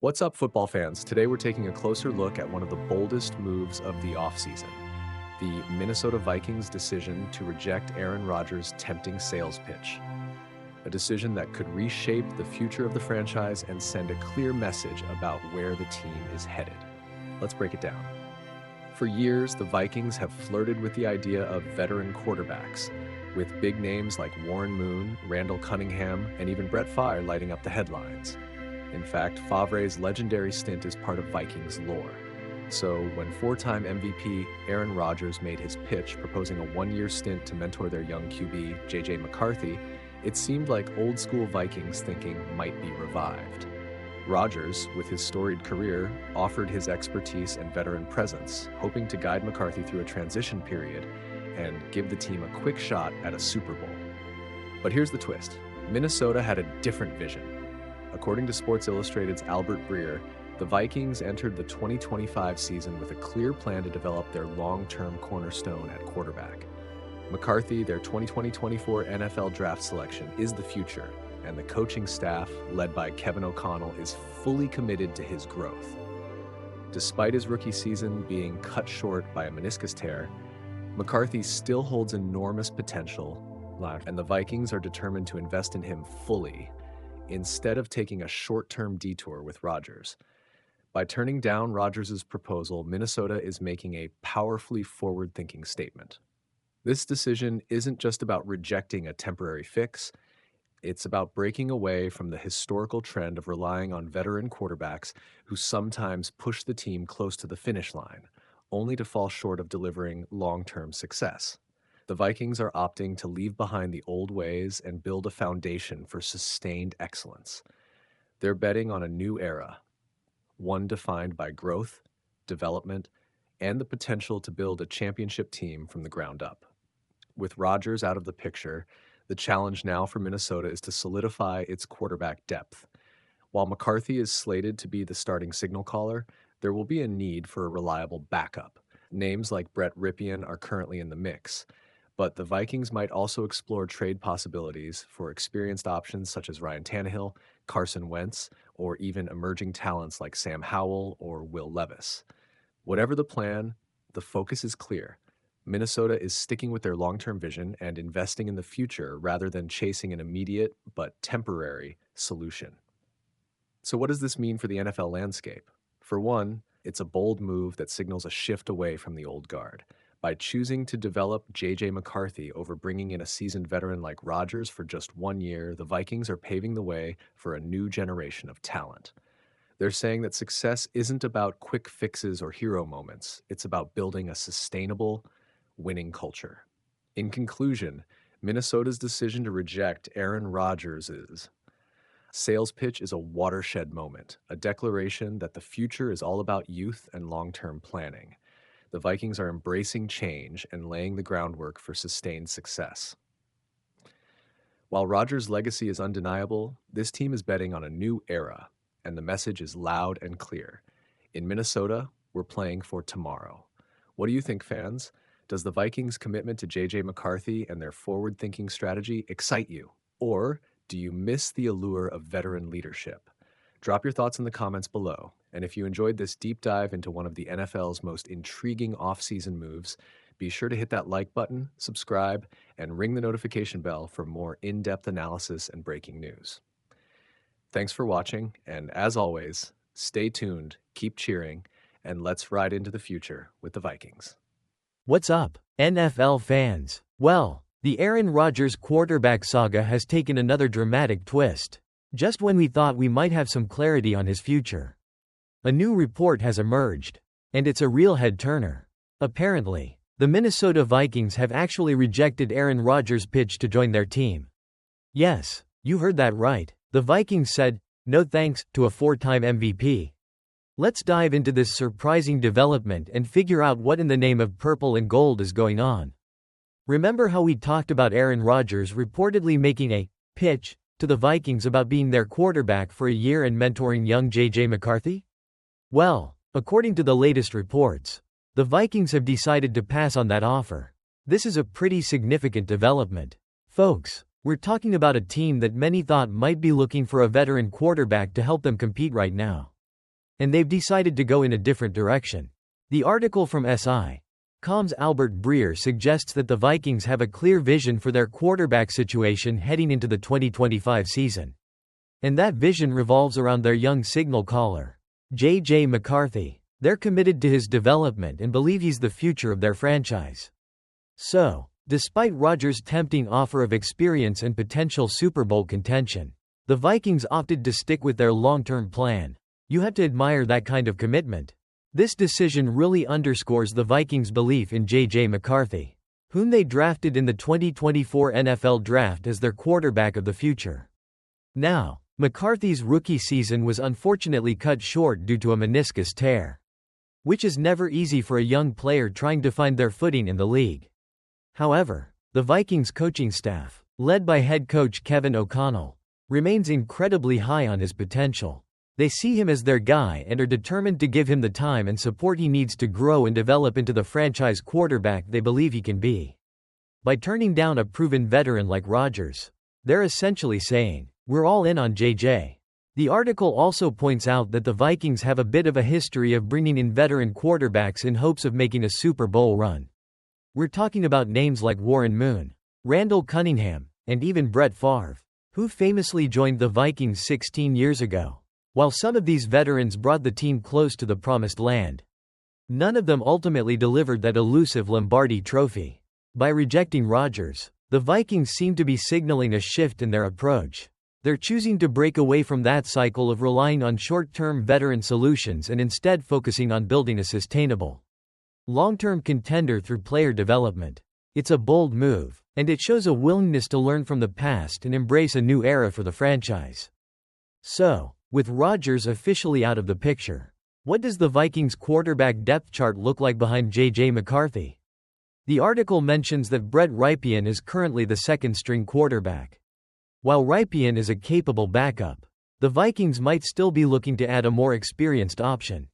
What's up, football fans? Today we're taking a closer look at one of the boldest moves of the offseason, the Minnesota Vikings' decision to reject Aaron Rodgers' tempting sales pitch. A decision that could reshape the future of the franchise and send a clear message about where the team is headed. Let's break it down. For years, the Vikings have flirted with the idea of veteran quarterbacks, with big names like Warren Moon, Randall Cunningham, and even Brett Favre lighting up the headlines. In fact, Favre's legendary stint is part of Vikings lore. So, when four-time MVP Aaron Rodgers made his pitch proposing a one-year stint to mentor their young QB, JJ McCarthy, it seemed like old-school Vikings thinking might be revived. Rodgers, with his storied career, offered his expertise and veteran presence, hoping to guide McCarthy through a transition period and give the team a quick shot at a Super Bowl. But here's the twist. Minnesota had a different vision. According to Sports Illustrated's Albert Breer, the Vikings entered the 2025 season with a clear plan to develop their long-term cornerstone at quarterback. McCarthy, their 2024 NFL draft selection, is the future, and the coaching staff, led by Kevin O'Connell, is fully committed to his growth. Despite his rookie season being cut short by a meniscus tear, McCarthy still holds enormous potential, and the Vikings are determined to invest in him fully, instead of taking a short-term detour with Rodgers. By turning down Rodgers' proposal, Minnesota is making a powerfully forward-thinking statement. This decision isn't just about rejecting a temporary fix, it's about breaking away from the historical trend of relying on veteran quarterbacks who sometimes push the team close to the finish line, only to fall short of delivering long-term success. The Vikings are opting to leave behind the old ways and build a foundation for sustained excellence. They're betting on a new era, one defined by growth, development, and the potential to build a championship team from the ground up. With Rodgers out of the picture, the challenge now for Minnesota is to solidify its quarterback depth. While McCarthy is slated to be the starting signal caller, there will be a need for a reliable backup. Names like Brett Ripien are currently in the mix, but the Vikings might also explore trade possibilities for experienced options such as Ryan Tannehill, Carson Wentz, or even emerging talents like Sam Howell or Will Levis. Whatever the plan, the focus is clear. Minnesota is sticking with their long-term vision and investing in the future rather than chasing an immediate but temporary solution. So what does this mean for the NFL landscape? For one, it's a bold move that signals a shift away from the old guard. By choosing to develop JJ McCarthy over bringing in a seasoned veteran like Rodgers for just 1 year, the Vikings are paving the way for a new generation of talent. They're saying that success isn't about quick fixes or hero moments. It's about building a sustainable, winning culture. In conclusion, Minnesota's decision to reject Aaron Rodgers' sales pitch is a watershed moment, a declaration that the future is all about youth and long-term planning. The Vikings are embracing change and laying the groundwork for sustained success. While Rodgers' legacy is undeniable, this team is betting on a new era, and the message is loud and clear. In Minnesota, we're playing for tomorrow. What do you think, fans? Does the Vikings' commitment to JJ McCarthy and their forward-thinking strategy excite you? Or do you miss the allure of veteran leadership? Drop your thoughts in the comments below. And if you enjoyed this deep dive into one of the NFL's most intriguing offseason moves, be sure to hit that like button, subscribe, and ring the notification bell for more in-depth analysis and breaking news. Thanks for watching, and as always, stay tuned, keep cheering, and let's ride into the future with the Vikings. What's up, NFL fans? Well, the Aaron Rodgers quarterback saga has taken another dramatic twist. Just when we thought we might have some clarity on his future, a new report has emerged, and it's a real head-turner. Apparently, the Minnesota Vikings have actually rejected Aaron Rodgers' pitch to join their team. Yes, you heard that right. The Vikings said, no thanks, to a four-time MVP. Let's dive into this surprising development and figure out what in the name of purple and gold is going on. Remember how we talked about Aaron Rodgers reportedly making a pitch to the Vikings about being their quarterback for a year and mentoring young JJ McCarthy? Well, according to the latest reports, the Vikings have decided to pass on that offer. This is a pretty significant development. Folks, we're talking about a team that many thought might be looking for a veteran quarterback to help them compete right now. and they've decided to go in a different direction. The article from SI.com's Albert Breer suggests that the Vikings have a clear vision for their quarterback situation heading into the 2025 season. And that vision revolves around their young signal caller, JJ McCarthy. They're committed to his development and believe he's the future of their franchise. So, despite Rodgers' tempting offer of experience and potential Super Bowl contention, the Vikings opted to stick with their long-term plan. You have to admire that kind of commitment. This decision really underscores the Vikings' belief in JJ McCarthy, whom they drafted in the 2024 NFL Draft as their quarterback of the future. Now, McCarthy's rookie season was unfortunately cut short due to a meniscus tear, which is never easy for a young player trying to find their footing in the league. However, the Vikings coaching staff, led by head coach Kevin O'Connell, remains incredibly high on his potential. They see him as their guy and are determined to give him the time and support he needs to grow and develop into the franchise quarterback they believe he can be. By turning down a proven veteran like Rodgers, they're essentially saying, "We're all in on JJ." The article also points out that the Vikings have a bit of a history of bringing in veteran quarterbacks in hopes of making a Super Bowl run. We're talking about names like Warren Moon, Randall Cunningham, and even Brett Favre, who famously joined the Vikings 16 years ago. While some of these veterans brought the team close to the promised land, none of them ultimately delivered that elusive Lombardi trophy. By rejecting Rodgers, the Vikings seem to be signaling a shift in their approach. They're choosing to break away from that cycle of relying on short-term veteran solutions and instead focusing on building a sustainable, long-term contender through player development. It's a bold move, and it shows a willingness to learn from the past and embrace a new era for the franchise. So, with Rodgers officially out of the picture, what does the Vikings' quarterback depth chart look like behind JJ McCarthy? The article mentions that Brett Rypien is currently the second-string quarterback. While Rypien is a capable backup, the Vikings might still be looking to add a more experienced option,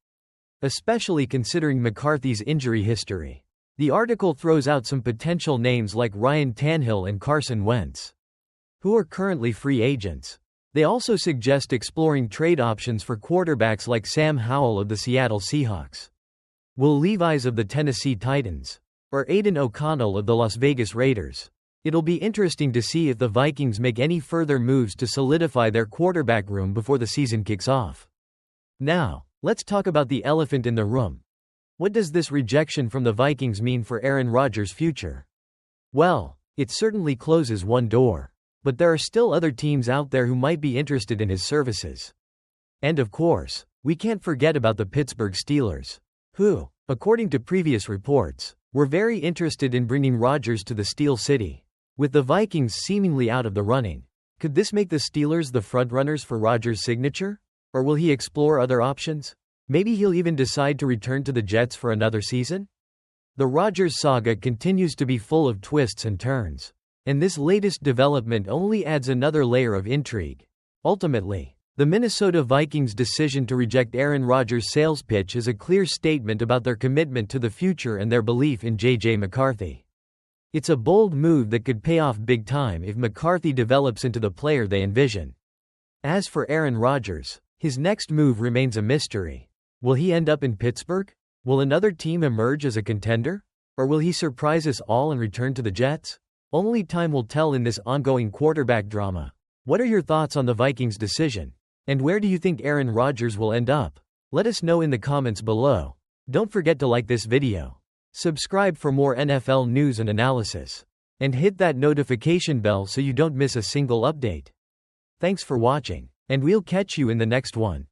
especially considering McCarthy's injury history. The article throws out some potential names like Ryan Tannehill and Carson Wentz, who are currently free agents. They also suggest exploring trade options for quarterbacks like Sam Howell of the Seattle Seahawks, Will Levis of the Tennessee Titans, or Aiden O'Connell of the Las Vegas Raiders. It'll be interesting to see if the Vikings make any further moves to solidify their quarterback room before the season kicks off. Now, let's talk about the elephant in the room. What does this rejection from the Vikings mean for Aaron Rodgers' future? Well, it certainly closes one door. But there are still other teams out there who might be interested in his services. And of course, we can't forget about the Pittsburgh Steelers, who, according to previous reports, were very interested in bringing Rodgers to the Steel City. With the Vikings seemingly out of the running, could this make the Steelers the frontrunners for Rodgers' signature? Or will he explore other options? Maybe he'll even decide to return to the Jets for another season? The Rodgers saga continues to be full of twists and turns. And this latest development only adds another layer of intrigue. Ultimately, the Minnesota Vikings' decision to reject Aaron Rodgers' sales pitch is a clear statement about their commitment to the future and their belief in JJ McCarthy. It's a bold move that could pay off big time if McCarthy develops into the player they envision. As for Aaron Rodgers, his next move remains a mystery. Will he end up in Pittsburgh? Will another team emerge as a contender? Or will he surprise us all and return to the Jets? Only time will tell in this ongoing quarterback drama. What are your thoughts on the Vikings' decision? And where do you think Aaron Rodgers will end up? Let us know in the comments below. Don't forget to like this video, subscribe for more NFL news and analysis, and hit that notification bell so you don't miss a single update. Thanks for watching, and we'll catch you in the next one.